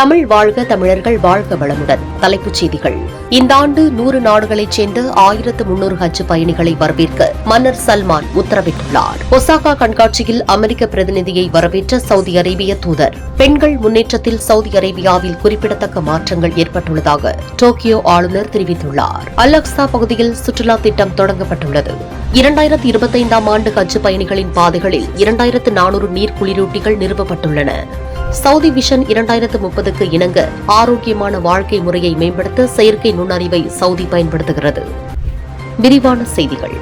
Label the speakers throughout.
Speaker 1: தமிழ் வாழ்க, தமிழர்கள் வாழ்க வளமுடன். தலைப்புச் செய்திகள். இந்த ஆண்டு 100 நாடுகளைச் சேர்ந்த 1300 ஹஜ் பயணிகளை வரவேற்க மன்னர் சல்மான் உத்தரவிட்டுள்ளார். ஒசாகா கண்காட்சியில் அமெரிக்க பிரதிநிதியை வரவேற்ற சவுதி அரேபிய தூதர். பெண்கள் முன்னேற்றத்தில் சவுதி அரேபியாவில் குறிப்பிடத்தக்க மாற்றங்கள் ஏற்பட்டுள்ளதாக டோக்கியோ ஆளுநர் தெரிவித்துள்ளார். அல் அக்ஸா பகுதியில் சுற்றுலா திட்டம் தொடங்கப்பட்டுள்ளது. 2025ஆம் ஆண்டு ஹஜ் பயணிகளின் பாதைகளில் 2400 நீர் குளிரூட்டிகள் நிறுவப்பட்டுள்ளன. சவுதி விஷன் 2030க்கு இணங்க ஆரோக்கியமான வாழ்க்கை முறையை மேம்படுத்த செயற்கை நுண்ணறிவை சவுதி பயன்படுத்துகிறது. விரிவான செய்திகள்.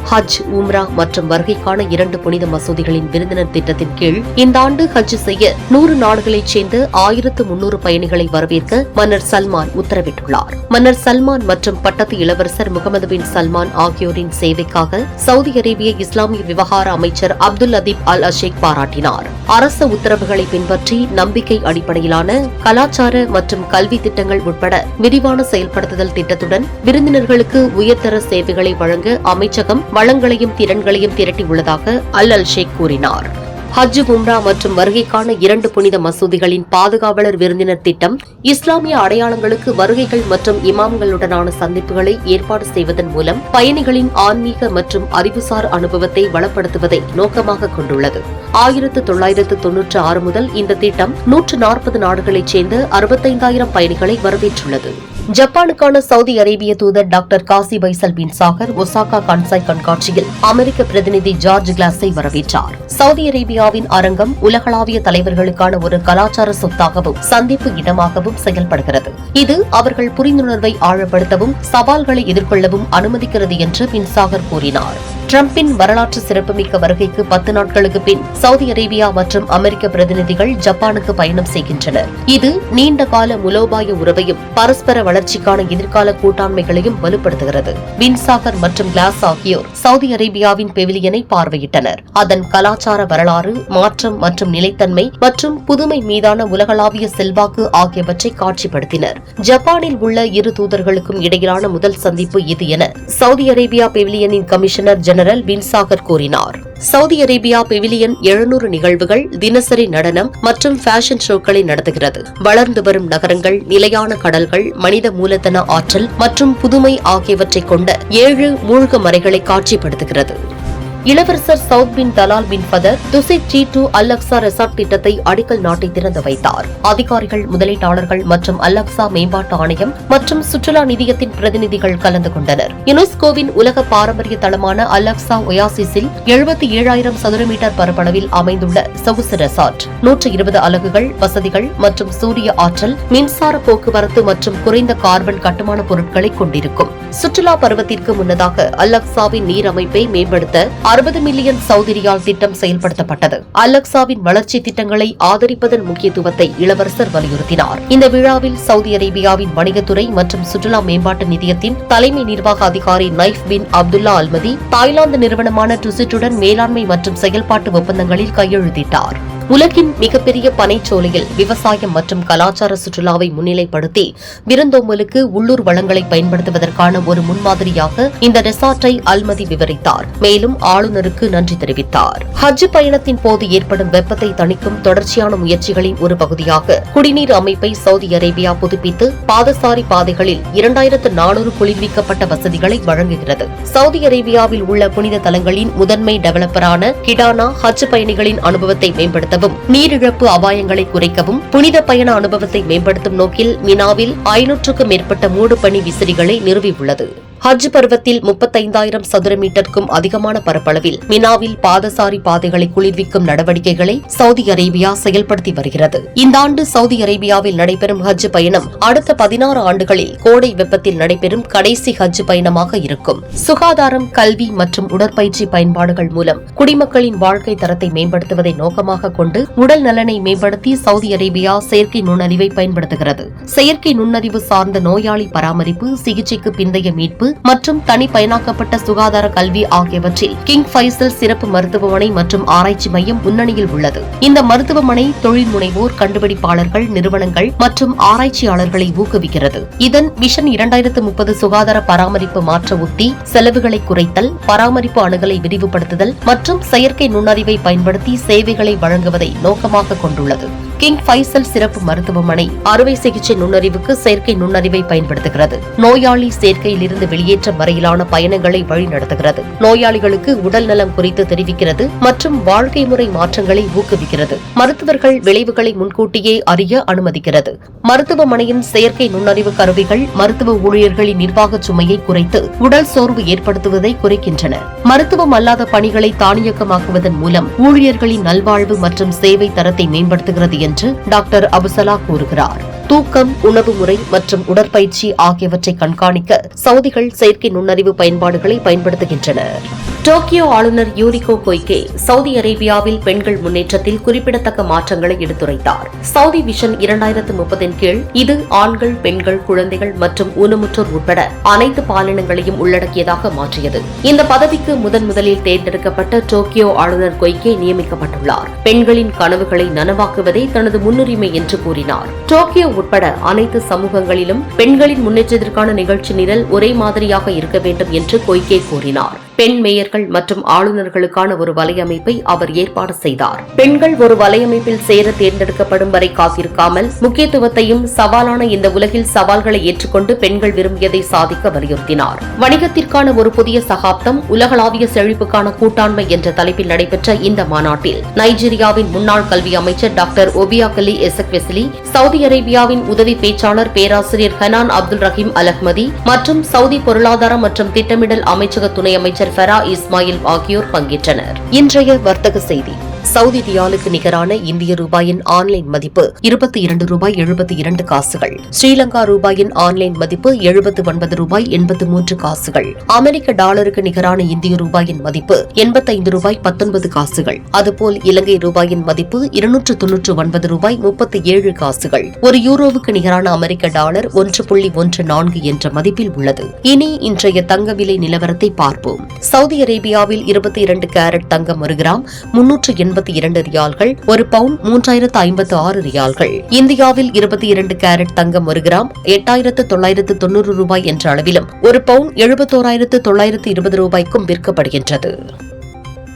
Speaker 1: ஹஜ், உம்ரா மற்றும் வருகைக்கான 2 புனித மசூதிகளின் விருந்தினர் திட்டத்தின் கீழ் இந்த ஆண்டு ஹஜ் செய்ய 100 நாடுகளைச் சேர்ந்த 1300 பயணிகளை வரவேற்க மன்னர் சல்மான் உத்தரவிட்டுள்ளார். மன்னர் சல்மான் மற்றும் பட்டத்து இளவரசர் முகமது பின் சல்மான் ஆகியோரின் சேவைக்காக சவுதி அரேபிய இஸ்லாமிய விவகார அமைச்சர் அப்துல் லதீப் அல் அஷேக் பாராட்டினார். அரசு உத்தரவுகளை பின்பற்றி நம்பிக்கை அடிப்படையிலான கலாச்சார மற்றும் கல்வி திட்டங்கள் உட்பட விரிவான செயல்படுத்துதல் திட்டத்துடன் விருந்தினர்களுக்கு உயர்தர சேவைகளை வழங்க அமைச்சகம் வளங்களையும் திறன்களையும் திரட்டியுள்ளதாக அல் ஷேக் கூறினார். ஹஜ், உம்ரா மற்றும் வருகைக்கான 2 புனித மசூதிகளின் பாதுகாவலர் விருந்தினர் திட்டம் இஸ்லாமிய அடையாளங்களுக்கு வருகைகள் மற்றும் இமாம்களுடனான சந்திப்புகளை ஏற்பாடு செய்வதன் மூலம் பயணிகளின் ஆன்மீக மற்றும் அறிவுசார் அனுபவத்தை வளப்படுத்துவதை நோக்கமாக கொண்டுள்ளது. 1996 முதல் இந்த திட்டம் 140 நாடுகளைச் சேர்ந்த 65,000 பயணிகளை வரவேற்றுள்ளது. ஜப்பானுக்கான சவுதி அரேபிய தூதர் டாக்டர் காசி பைசல் பின் சாகர் ஒசாகா கான்சாய் கண்காட்சியில் அமெரிக்க பிரதிநிதி ஜார்ஜ் கிளாஸை வரவேற்றார். சவுதி அரேபியாவின் அரங்கம் உலகளாவிய தலைவர்களுக்கான ஒரு கலாச்சார சொத்தாகவும் சந்திப்பு இடமாகவும் செயல்படுகிறது. இது அவர்கள் புரிந்துணர்வை ஆழப்படுத்தவும் சவால்களை எதிர்கொள்ளவும் அனுமதிக்கிறது என்று பின் சாகர் கூறினார். டிரம்பின் வரலாற்று சிறப்புமிக்க வருகைக்கு 10 நாட்களுக்கு பின் சவுதி அரேபியா மற்றும் அமெரிக்க பிரதிநிதிகள் ஜப்பானுக்கு பயணம் செய்கின்றனர். இது நீண்டகால மூலோபாய உறவையும் பரஸ்பர வளர்ச்சிக்கான எதிர்கால கூட்டாண்மைகளையும் வலுப்படுத்துகிறது. பின் சாகர் மற்றும் கிளாஸ் ஆகியோர் சவுதி அரேபியாவின் பெவிலியனை பார்வையிட்டனர். அதன் கலாச்சார வரலாறு, மாற்றம் மற்றும் நிலைத்தன்மை மற்றும் புதுமை மீதான உலகளாவிய செல்வாக்கு ஆகியவற்றை காட்சிப்படுத்தினர். ஜப்பானில் உள்ள இரு தூதர்களுக்கும் இடையிலான முதல் சந்திப்பு இது என சவுதி அரேபியா பெவிலியனின் கமிஷனர் ஜெனரல் பின் சாகர் கூறினார். சவுதி அரேபியா பெவிலியன் 700 நிகழ்வுகள், தினசரி நடனம் மற்றும் ஃபேஷன் ஷோக்களை நடத்துகிறது. வளர்ந்து வரும் நகரங்கள், நிலையான கடல்கள், மனித மூலதன ஆற்றல் மற்றும் புதுமை ஆகியவற்றை கொண்ட 7 மூழ்க மறைகளை காட்சிப்படுத்துகிறது. இளவரசர் சவுத் பின் தலால் பின் ஃபதர் துசித் G2 அல் அக்ஸா ரெசார்ட் திட்டத்தை அடிக்கல் நாட்டை திறந்து வைத்தார். அதிகாரிகள், முதலீட்டாளர்கள் மற்றும் அல் அக்ஸா மேம்பாட்டு ஆணையம் மற்றும் சுற்றுலா நிதியத்தின் பிரதிநிதிகள் கலந்து கொண்டனர். யுனெஸ்கோவின் உலக பாரம்பரிய தளமான அல் அக்ஸா ஒயாசிஸில் 77,000 சதுர மீட்டர் பரப்பளவில் அமைந்துள்ள சொகுசு ரெசார்ட் 120 அலகுகள், வசதிகள் மற்றும் சூரிய ஆற்றல், மின்சார போக்குவரத்து மற்றும் குறைந்த கார்பன் கட்டுமான பொருட்களை கொண்டிருக்கும். சுற்றுலா பருவத்திற்கு முன்னதாக அல் அக்ஸாவின் நீர் அமைப்பை மேம்படுத்த 60 மில்லியன் சவுதி ரியால் திட்டம் செயல்படுத்தப்பட்டது. அல் அக்ஸாவின் வளர்ச்சி திட்டங்களை ஆதரிப்பதன் முக்கியத்துவத்தை இளவரசர் வலியுறுத்தினார். இந்த விழாவில் சவுதி அரேபியாவின் வணிகத்துறை மற்றும் சுற்றுலா மேம்பாட்டு நிதியத்தின் தலைமை நிர்வாக அதிகாரி நைஃப் பின் அப்துல்லா அல்மதி தாய்லாந்து நிறுவனமான டுசிட்டுடன் மேலாண்மை மற்றும் செயல்பாட்டு ஒப்பந்தங்களில் கையெழுத்திட்டார். உலகின் மிகப்பெரிய பனைச்சோலையில் விவசாயம் மற்றும் கலாச்சார சுற்றுலாவை முன்னிலைப்படுத்தி விருந்தோம்பலுக்கு உள்ளூர் வளங்களை பயன்படுத்துவதற்கான ஒரு முன்மாதிரியாக இந்த ரெசார்ட்டை அல்மதி விவரித்தார். மேலும் ஆளுநருக்கு நன்றி தெரிவித்தார். ஹஜ் பயணத்தின் போது ஏற்படும் வெப்பத்தை தணிக்கும் தொடர்ச்சியான முயற்சிகளின் ஒரு பகுதியாக குடிநீர் அமைப்பை சவுதி அரேபியா புதுப்பித்து பாதசாரி பாதைகளில் 2400 குளிர்விக்கப்பட்ட வசதிகளை வழங்குகிறது. சவுதி அரேபியாவில் உள்ள புனித தலங்களின் முதன்மை டெவலப்பரான கிடானா ஹஜ் பயணிகளின் அனுபவத்தை மேம்படுத்த நீரிழப்பு அபாயங்களை குறைக்கவும் புனித பயண அனுபவத்தை மேம்படுத்தும் நோக்கில் மினாவில் 500க்கும் மேற்பட்ட மூடுபனி விசிறிகளை நிறுவியுள்ளது. ஹஜ் பருவத்தில் 35,000 சதுர மீட்டருக்கும் அதிகமான பரப்பளவில் மினாவில் பாதசாரி பாதைகளை குளிர்விக்கும் நடவடிக்கைகளை சவுதி அரேபியா செயல்படுத்தி வருகிறது. இந்த ஆண்டு சவுதி அரேபியாவில் நடைபெறும் ஹஜ் பயணம் அடுத்த 16 ஆண்டுகளில் கோடை வெப்பத்தில் நடைபெறும் கடைசி ஹஜ் பயணமாக இருக்கும். சுகாதாரம், கல்வி மற்றும் உடற்பயிற்சி பயன்பாடுகள் மூலம் குடிமக்களின் வாழ்க்கை தரத்தை மேம்படுத்துவதை நோக்கமாக கொண்டு உடல் நலனை மேம்படுத்தி சவுதி அரேபியா செயற்கை நுண்ணறிவை பயன்படுத்துகிறது. செயற்கை நுண்ணறிவு சார்ந்த நோயாளி பராமரிப்பு, சிகிச்சைக்கு பிந்தைய மீட்பு மற்றும் தனிப்பயனாக்கப்பட்ட சுகாதார கல்வி ஆகியவற்றில் கிங் ஃபைசல் சிறப்பு மருத்துவமனை மற்றும் ஆராய்ச்சி மையம் முன்னணியில் உள்ளது. இந்த மருத்துவமனை தொழில் முனைவோர், கண்டுபிடிப்பாளர்கள், நிறுவனங்கள் மற்றும் ஆராய்ச்சியாளர்களை ஊக்குவிக்கிறது. இதன் விஷன் 2030 சுகாதார பராமரிப்பு மாற்ற உத்தி, செலவுகளை குறைத்தல், பராமரிப்பு அணுகலை விரிவுபடுத்துதல் மற்றும் செயற்கை நுண்ணறிவை பயன்படுத்தி சேவைகளை வழங்குவதை நோக்கமாக கொண்டுள்ளது. கிங் ஃபைசல் சிறப்பு மருத்துவமனை அறுவை சிகிச்சை நுண்ணறிவுக்கு செயற்கை நுண்ணறிவை பயன்படுத்துகிறது. நோயாளி சேர்க்கையிலிருந்து வெளியேற்றம் வரையிலான பயணங்களை வழிநடத்துகிறது. நோயாளிகளுக்கு உடல் நலம் குறித்து தெரிவிக்கிறது மற்றும் வாழ்க்கை முறை மாற்றங்களை ஊக்குவிக்கிறது. மருத்துவர்கள் விளைவுகளை முன்கூட்டியே அறிய அனுமதிக்கிறது. மருத்துவமனையின் செயற்கை நுண்ணறிவு கருவிகள் மருத்துவ ஊழியர்களின் நிர்வாக சுமையை குறைத்து உடல் சோர்வு ஏற்படுத்துவதை குறைக்கின்றன. மருத்துவம் அல்லாத பணிகளை தானியக்கமாக்குவதன் மூலம் ஊழியர்களின் நல்வாழ்வு மற்றும் சேவை தரத்தை மேம்படுத்துகிறது என்று டாக்டர் அபுசலா கூறுகிறார். தூக்கம், உணவு முறை மற்றும் உடற்பயிற்சி ஆகியவற்றை கண்காணிக்க சவுதிகள் செயற்கை நுண்ணறிவு பயன்பாடுகளை பயன்படுத்துகின்றனர். டோக்கியோ ஆளுநர் யூரிகோ கொய்கே சவுதி அரேபியாவில் பெண்கள் முன்னேற்றத்தில் குறிப்பிடத்தக்க மாற்றங்களை எடுத்துரைத்தார். சவுதி விஷன் 2030 கீழ் இது ஆண்கள், பெண்கள், குழந்தைகள் மற்றும் ஊனமுற்றோர் உட்பட அனைத்து பாலினங்களையும் உள்ளடக்கியதாக மாற்றியது. இந்த பதவிக்கு முதலில் தேர்ந்தெடுக்கப்பட்ட டோக்கியோ ஆளுநர் கொய்கே நியமிக்கப்பட்டுள்ளார். பெண்களின் கனவுகளை நனவாக்குவதே தனது முன்னுரிமை என்று கூறினார். டோக்கியோ உட்பட அனைத்து சமூகங்களிலும் பெண்களின் முன்னேற்றத்திற்கான நிகழ்ச்சி நிரல் ஒரே மாதிரியாக இருக்க வேண்டும் என்று கொய்கே கூறினார். பெண் மேயர்கள் மற்றும் ஆளுநர்களுக்கான ஒரு வலையமைப்பை அவர் ஏற்பாடு செய்தார். பெண்கள் ஒரு வலையமைப்பில் சேர தேர்ந்தெடுக்கப்படும் வரை காத்திருக்காமல் முக்கியத்துவத்தையும் சவாலான இந்த உலகில் சவால்களை ஏற்றுக்கொண்டு பெண்கள் விரும்பியதை சாதிக்க வலியுறுத்தினார். வணிகத்திற்கான ஒரு புதிய சகாப்தம், உலகளாவிய செழிப்புக்கான கூட்டாண்மை என்ற தலைப்பில் நடைபெற்ற இந்த மாநாட்டில் நைஜீரியாவின் முன்னாள் கல்வி அமைச்சர் டாக்டர் ஒபியாகலி எசக்வெசிலி, சவுதி அரேபியாவின் உதவி பேச்சாளர் பேராசிரியர் ஹனான் அப்துல் ரஹீம் அல் அஹ்மதி மற்றும் சவுதி பொருளாதாரம் மற்றும் திட்டமிடல் அமைச்சக துணை அமைச்சர் ஃபரா இஸ்மாயில் ஆகியோர் பங்கேற்றனர். இன்றைய வர்த்தக செய்தி. சவுதி ரியாலுக்கு நிகரான இந்திய ரூபாயின் ஆன்லைன் மதிப்பு ₹22.72. ஸ்ரீலங்கா ரூபாயின் ஆன்லைன் மதிப்பு ₹79.83. அமெரிக்க டாலருக்கு நிகரான இந்திய ரூபாயின் மதிப்பு ₹85.19. அதுபோல் இலங்கை ரூபாயின் மதிப்பு ₹299.37. ஒரு யூரோவுக்கு நிகரான அமெரிக்க டாலர் 1.14 என்ற மதிப்பில் உள்ளது. இனி இன்றைய தங்க விலை நிலவரத்தை பார்ப்போம். சவுதி அரேபியாவில் 22 கேரட் தங்கம் 1 கிராம் 382 ரியால்கள், ஒரு பவுன் 3056 ரியால்கள். இந்தியாவில் 22 கேரட் தங்கம் 1 கிராம் 8990 ரூபாய் என்ற அளவிலும், ஒரு பவுன் 71920 ரூபாய்க்கும் விற்கப்படுகின்றது.